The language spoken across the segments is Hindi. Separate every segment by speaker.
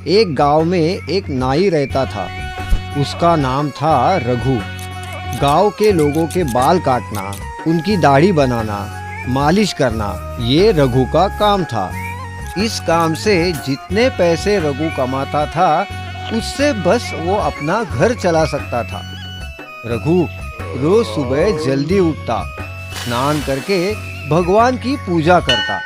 Speaker 1: एक गांव में एक नाई रहता था। उसका नाम था रघु। गांव के लोगों के बाल काटना, उनकी दाढ़ी बनाना, मालिश करना, ये रघु का काम था। इस काम से जितने पैसे रघु कमाता था, उससे बस वो अपना घर चला सकता था। रघु रोज सुबह जल्दी उठता, स्नान करके भगवान की पूजा करता,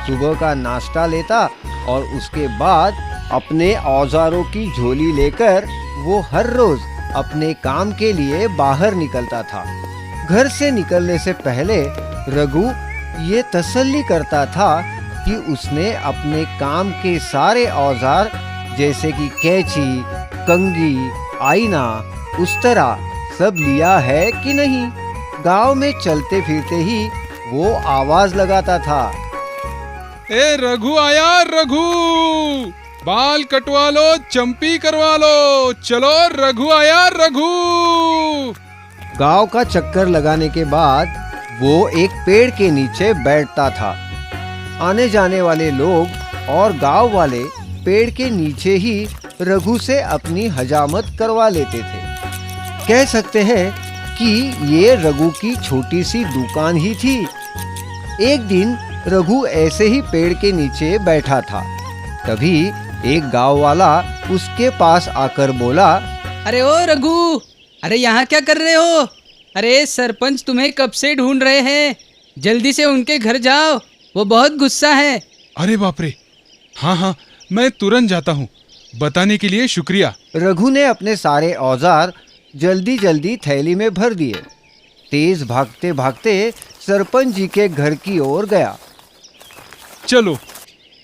Speaker 1: सुबह का नाश्ता लेता और उसके बाद अपने औजारों की झोली लेकर वो हर रोज अपने काम के लिए बाहर निकलता था। घर से निकलने से पहले रघु ये तसल्ली करता था कि उसने अपने काम के सारे औजार जैसे कि कैंची, कंघी, आईना, उस्तरा सब लिया है कि नहीं। गांव में चलते फिरते ही वो आवाज लगाता था,
Speaker 2: ए रघु आया रघु, बाल कटवा लो, चंपी करवा लो, चलो रघु आया रघु।
Speaker 1: गांव का चक्कर लगाने के बाद वो एक पेड़ के नीचे बैठता था। आने जाने वाले लोग और गांव वाले पेड़ के नीचे ही रघु से अपनी हजामत करवा लेते थे। कह सकते हैं कि ये रघु की छोटी सी दुकान ही थी। एक दिन रघु ऐसे ही पेड़ के नीचे बैठा था। तभी एक गांव वाला उसके पास आकर बोला,
Speaker 3: अरे ओ रघु, अरे यहाँ क्या कर रहे हो? अरे सरपंच तुम्हें कब से ढूंढ रहे हैं, जल्दी से उनके घर जाओ, वो बहुत गुस्सा है।
Speaker 2: अरे बाप रे, हाँ, मैं तुरंत जाता हूँ, बताने के लिए शुक्रिया।
Speaker 1: रघु ने अपने सारे औजार जल्दी जल्दी थैली में भर दिए। तेज भागते भागते सरपंच जी के घर की ओर गया।
Speaker 2: चलो,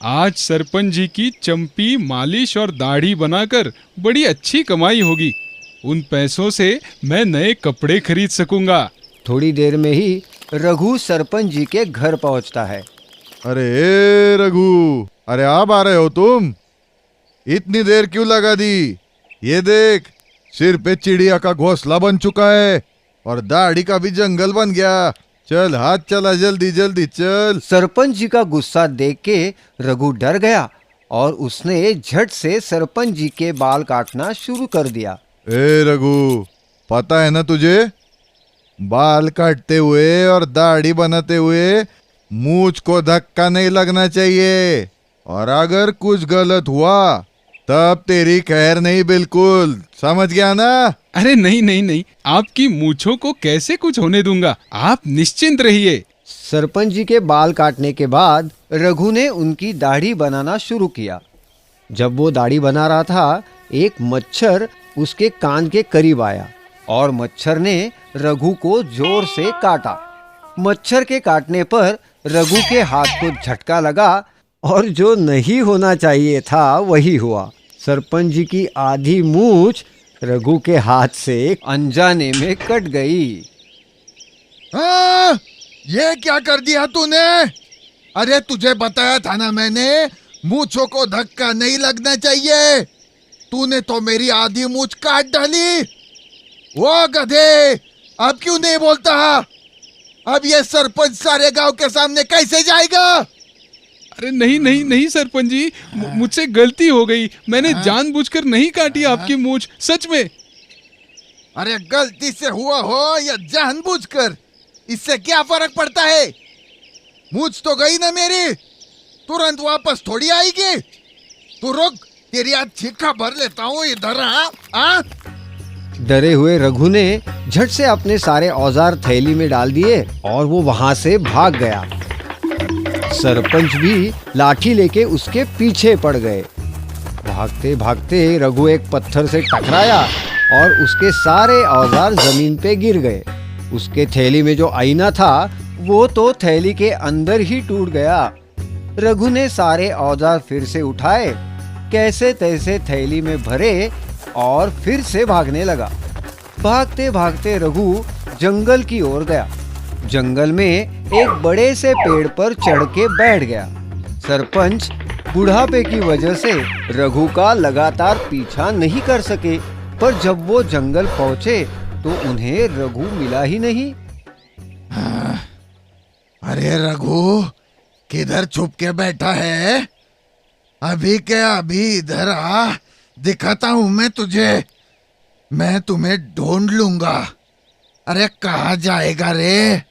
Speaker 2: आज सरपंच जी की चंपी, मालिश और दाढ़ी बनाकर बड़ी अच्छी कमाई होगी। उन पैसों से मैं नए कपड़े खरीद सकूंगा।
Speaker 1: थोड़ी देर में ही रघु सरपंच जी के घर पहुंचता है।
Speaker 4: अरे रघु, अरे आप आ रहे हो तुम? इतनी देर क्यों लगा दी? ये देख, सिर पे चिड़िया का घोंसला बन चुका है और दाढ़ी का भी जंगल बन गया। चल, हाथ चला, जल्दी जल्दी चल।
Speaker 1: सरपंच जी का गुस्सा देख के रघु डर गया और उसने झट से सरपंच जी के बाल काटना शुरू कर दिया।
Speaker 4: ए रघु, पता है ना तुझे, बाल काटते हुए और दाढ़ी बनाते हुए मूंछ को धक्का नहीं लगना चाहिए, और अगर कुछ गलत हुआ तब तेरी खैर नहीं, बिल्कुल समझ गया ना?
Speaker 2: अरे नहीं, आपकी मूंछों को कैसे कुछ होने दूंगा, आप निश्चिंत रहिए।
Speaker 1: सरपंच जी के बाल काटने के बाद रघु ने उनकी दाढ़ी बनाना शुरू किया। जब वो दाढ़ी बना रहा था, एक मच्छर उसके कान के करीब आया और मच्छर ने रघु को जोर से काटा। मच्छर के काटने पर रघु के हाथ को झटका लगा और जो नहीं होना चाहिए था वही हुआ। सरपंच जी की आधी मूंछ रघु के हाथ से अनजाने में कट गई।
Speaker 4: हाँ, ये क्या कर दिया तूने? अरे तुझे बताया था ना मैंने, मूंछों को धक्का नहीं लगना चाहिए। तूने तो मेरी आधी मूंछ काट डाली। वो गधे, अब क्यों नहीं बोलता? अब ये सरपंच सारे गांव के सामने कैसे जाएगा?
Speaker 2: अरे नहीं सरपंच जी, मुझसे गलती हो गई, मैंने जानबूझकर नहीं काटी आपकी मूंछ, सच में।
Speaker 4: अरे गलती से हुआ हो या जानबूझकर, इससे क्या फर्क पड़ता है? मूंछ तो गई ना मेरी, तुरंत वापस थोड़ी आएगी। तू रुक, तेरी आज छिक्का भर लेता हूँ इधर। हाँ,
Speaker 1: डरे हुए रघु ने झट से अपने सारे औजार थैली में डाल दिए और वो वहां से भाग गया। सरपंच भी लाठी लेके उसके पीछे पड़ गए। भागते भागते रघु एक पत्थर से टकराया और उसके सारे औजार जमीन पे गिर गए। उसके थैली में जो आईना था वो तो थैली के अंदर ही टूट गया। रघु ने सारे औजार फिर से उठाए, कैसे तैसे थैली में भरे और फिर से भागने लगा। भागते भागते रघु जंगल की ओर गया। जंगल में एक बड़े से पेड़ पर चढ़ के बैठ गया। सरपंच बुढ़ापे की वजह से रघु का लगातार पीछा नहीं कर सके, पर जब वो जंगल पहुंचे तो उन्हें रघु मिला ही नहीं।
Speaker 4: अरे रघु, किधर छुप के बैठा है? अभी के अभी इधर आ, दिखाता हूं मैं तुझे। मैं तुम्हें ढूंढ लूंगा। अरे कहाँ जाएगा रे?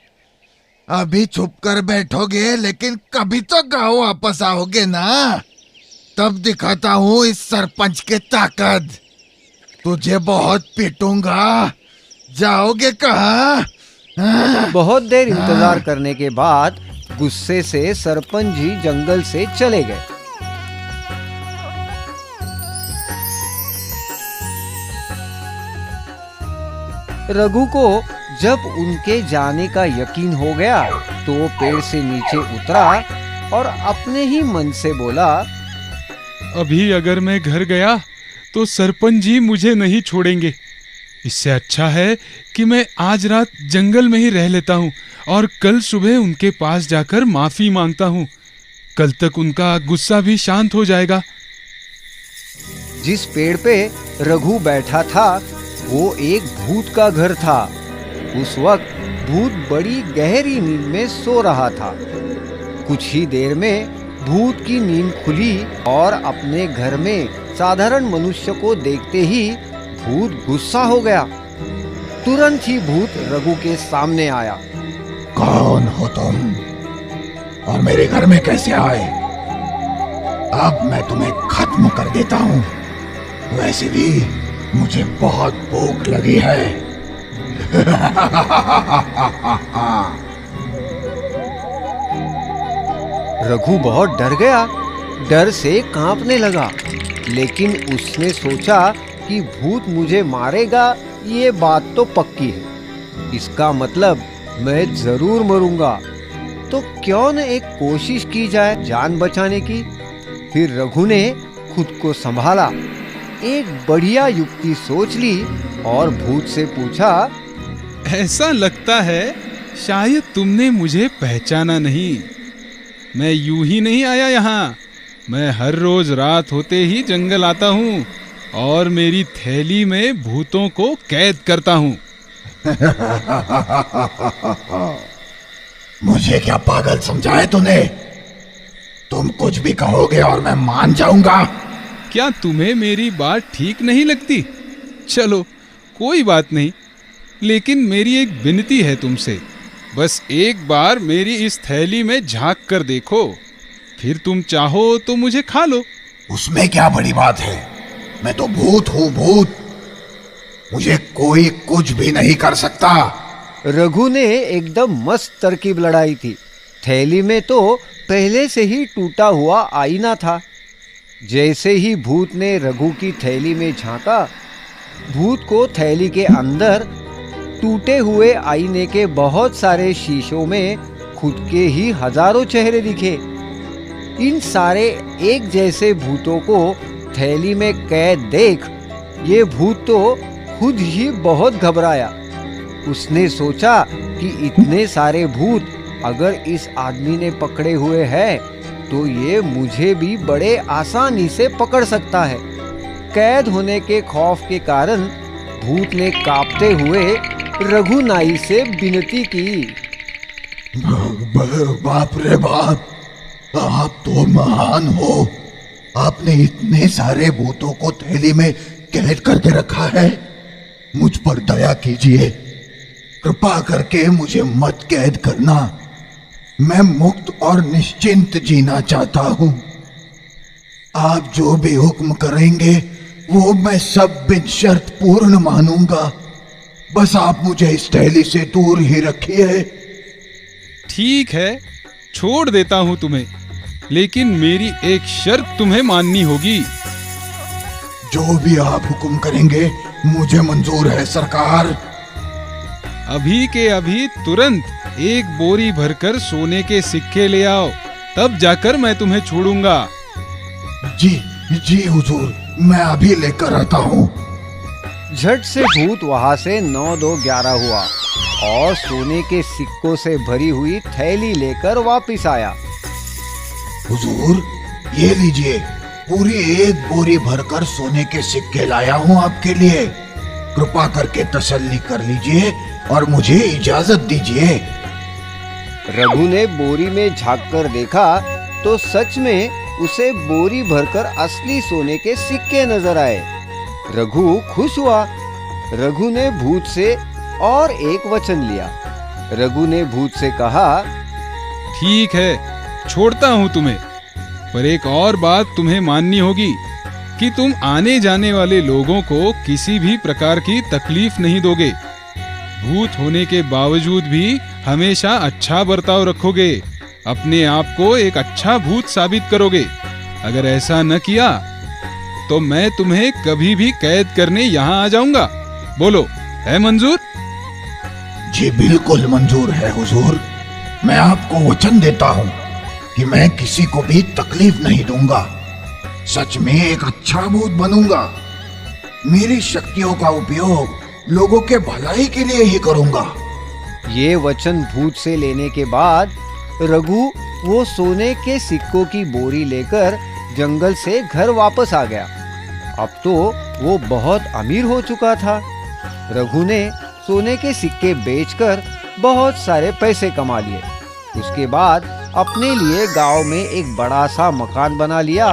Speaker 4: अभी छुप कर बैठोगे, लेकिन कभी तो गांव वापस आओगे ना। तब दिखाता हूँ इस सरपंच की ताकत। तुझे बहुत पीटूंगा। जाओगे कहाँ?
Speaker 1: बहुत देर इंतजार करने के बाद गुस्से से सरपंच जी जंगल से चले गए। रघु को जब उनके जाने का यकीन हो गया तो वो पेड़ से नीचे उतरा और अपने ही मन से बोला,
Speaker 2: अभी अगर मैं घर गया तो सरपंच जी मुझे नहीं छोड़ेंगे। इससे अच्छा है कि मैं आज रात जंगल में ही रह लेता हूँ और कल सुबह उनके पास जाकर माफी मांगता हूँ। कल तक उनका गुस्सा भी शांत हो जाएगा।
Speaker 1: जिस पेड़ पे रघु बैठा था वो एक भूत का घर था। उस वक्त भूत बड़ी गहरी नींद में सो रहा था। कुछ ही देर में भूत की नींद खुली और अपने घर में साधारण मनुष्य को देखते ही भूत गुस्सा हो गया। तुरंत ही भूत रघु के सामने आया।
Speaker 4: कौन हो तुम और मेरे घर में कैसे आए? अब मैं तुम्हें खत्म कर देता हूँ। वैसे भी मुझे बहुत भूख लगी है।
Speaker 1: रघु बहुत डर गया, डर से कांपने लगा। लेकिन उसने सोचा कि भूत मुझे मारेगा, ये बात तो पक्की है। इसका मतलब मैं जरूर मरूंगा। तो क्यों न एक कोशिश की जाए जान बचाने की। फिर रघु ने खुद को संभाला, एक बढ़िया युक्ति सोच ली और भूत से पूछा,
Speaker 2: ऐसा लगता है शायद तुमने मुझे पहचाना नहीं। मैं यूं ही नहीं आया यहाँ। मैं हर रोज रात होते ही जंगल आता हूँ और मेरी थैली में भूतों को कैद करता हूँ।
Speaker 4: मुझे क्या पागल समझा है तूने? तुम कुछ भी कहोगे और मैं मान जाऊंगा।
Speaker 2: क्या तुम्हें मेरी बात ठीक नहीं लगती? चलो कोई बात नहीं, लेकिन मेरी एक विनती है तुमसे। बस एक बार मेरी इस थैली में झांक कर देखो, फिर तुम चाहो तो मुझे खा लो।
Speaker 4: उसमें क्या बड़ी बात है? मैं तो भूत हूँ, भूत। मुझे कोई कुछ भी नहीं कर सकता।
Speaker 1: रघु ने एकदम मस्त तरकीब लड़ाई थी। थैली में तो पहले से ही टूटा हुआ आईना था। जैसे ही भूत ने रघु की थैली में झांका, भूत को थैली के अंदर टूटे हुए आईने के बहुत सारे शीशों में खुद के ही हजारों चेहरे दिखे। इन सारे एक जैसे भूतों को थैली में कैद देख ये भूत तो खुद ही बहुत घबराया। उसने सोचा कि इतने सारे भूत अगर इस आदमी ने पकड़े हुए हैं तो ये मुझे भी बड़े आसानी से पकड़ सकता है। कैद होने के खौफ के कारण भूत ने कांपते हुए रघु नाई से विनती की।
Speaker 4: बाप रे बाप, आप तो महान हो। आपने इतने सारे भूतों को थैली में कैद करके रखा है। मुझ पर दया कीजिए, कृपा करके मुझे मत कैद करना। मैं मुक्त और निश्चिंत जीना चाहता हूँ। आप जो भी हुक्म करेंगे वो मैं सब बिन शर्त पूर्ण मानूंगा। बस आप मुझे इस थैली से दूर ही रखिए।
Speaker 2: ठीक है, छोड़ देता हूँ तुम्हें, लेकिन मेरी एक शर्त तुम्हें माननी होगी।
Speaker 4: जो भी आप हुक्म करेंगे मुझे मंजूर है सरकार।
Speaker 2: अभी के अभी तुरंत एक बोरी भरकर सोने के सिक्के ले आओ, तब जाकर मैं तुम्हें छोड़ूंगा।
Speaker 4: जी जी हुजूर, मैं अभी लेकर आता हूँ।
Speaker 1: झट से भूत वहां से 9-2-11 हुआ और सोने के सिक्कों से भरी हुई थैली लेकर वापस आया।
Speaker 4: हुजूर, ये लीजिए, पूरी एक बोरी भरकर सोने के सिक्के लाया हूँ आपके लिए। कृपा करके तसल्ली कर लीजिए और मुझे इजाजत दीजिए।
Speaker 1: रघु ने बोरी में झांक कर देखा तो सच में उसे बोरी भरकर असली सोने के सिक्के नजर आए। रघु खुश हुआ। रघु ने भूत से और एक वचन लिया। रघु ने भूत से कहा,
Speaker 2: ठीक है, छोड़ता हूं तुम्हें, पर एक और बात तुम्हें माननी होगी कि तुम आने जाने वाले लोगों को किसी भी प्रकार की तकलीफ नहीं दोगे। भूत होने के बावजूद भी हमेशा अच्छा बर्ताव रखोगे, अपने आप को एक अच्छा भूत साबित करोगे। अगर ऐसा न किया तो मैं तुम्हें कभी भी कैद करने यहाँ आ जाऊंगा। बोलो, है मंजूर?
Speaker 5: जी बिल्कुल मंजूर है हुजूर। मैं आपको वचन देता हूँ कि मैं किसी को भी तकलीफ नहीं दूंगा। सच में एक अच्छा भूत बनूंगा। मेरी शक्तियों का उपयोग लोगों के भलाई के लिए ही करूंगा।
Speaker 1: ये वचन भूत से लेने के बाद रघु वो सोने के सिक्कों की बोरी लेकर जंगल से घर वापस आ गया। अब तो वो बहुत अमीर हो चुका था। रघु ने सोने के सिक्के बेचकर बहुत सारे पैसे कमा लिए। उसके बाद अपने लिए गांव में एक बड़ा सा मकान बना लिया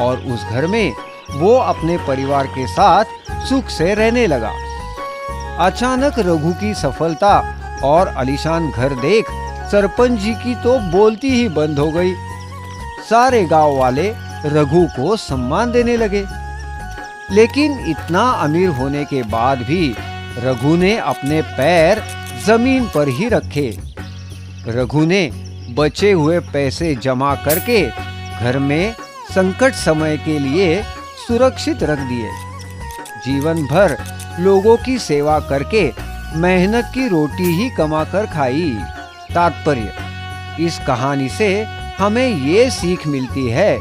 Speaker 1: और उस घर में वो अपने परिवार के साथ सुख से रहने लगा। अचानक रघु की सफलता और आलीशान घर देख सरपंच जी की तो बोलती ही बंद हो गई। सारे गांव वाले रघु को सम्मान देने लगे। लेकिन इतना अमीर होने के बाद भी रघु ने अपने पैर जमीन पर ही रखे। रघु ने बचे हुए पैसे जमा करके घर में संकट समय के लिए सुरक्षित रख दिए। जीवन भर लोगों की सेवा करके मेहनत की रोटी ही कमाकर खाई। तात्पर्य, इस कहानी से हमें ये सीख मिलती है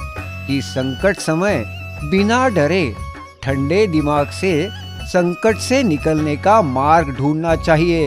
Speaker 1: कि संकट समय बिना डरे ठंडे दिमाग से संकट से निकलने का मार्ग ढूंढना चाहिए।